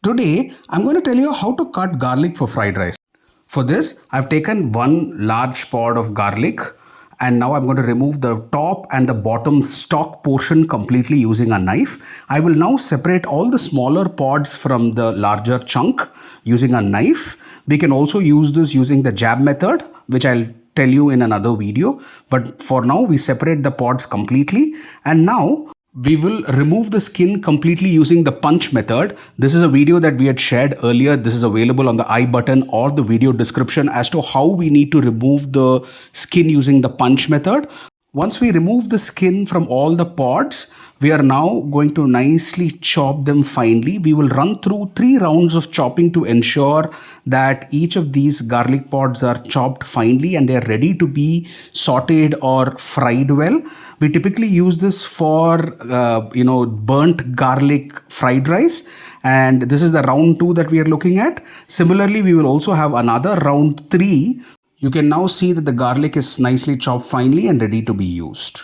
Today, I'm going to tell you how to cut garlic for fried rice. For this, I've taken one large pod of garlic and now I'm going to remove the top and the bottom stalk portion completely using a knife. I will now separate all the smaller pods from the larger chunk using a knife. We can also use this using the jab method, which I'll tell you in another video. But for now, we separate the pods completely. And now we will remove the skin completely using the punch method. This is a video that we had shared earlier. This is available on the I button or the video description as to how we need to remove the skin using the punch method. Once we remove the skin from all the pods, we are now going to nicely chop them finely. We will run through 3 rounds of chopping to ensure that each of these garlic pods are chopped finely and they are ready to be sautéed or fried well. We typically use this for burnt garlic fried rice, and this is the round 2 that we are looking at. Similarly, we will also have another round 3. You can now see that the garlic is nicely chopped finely and ready to be used.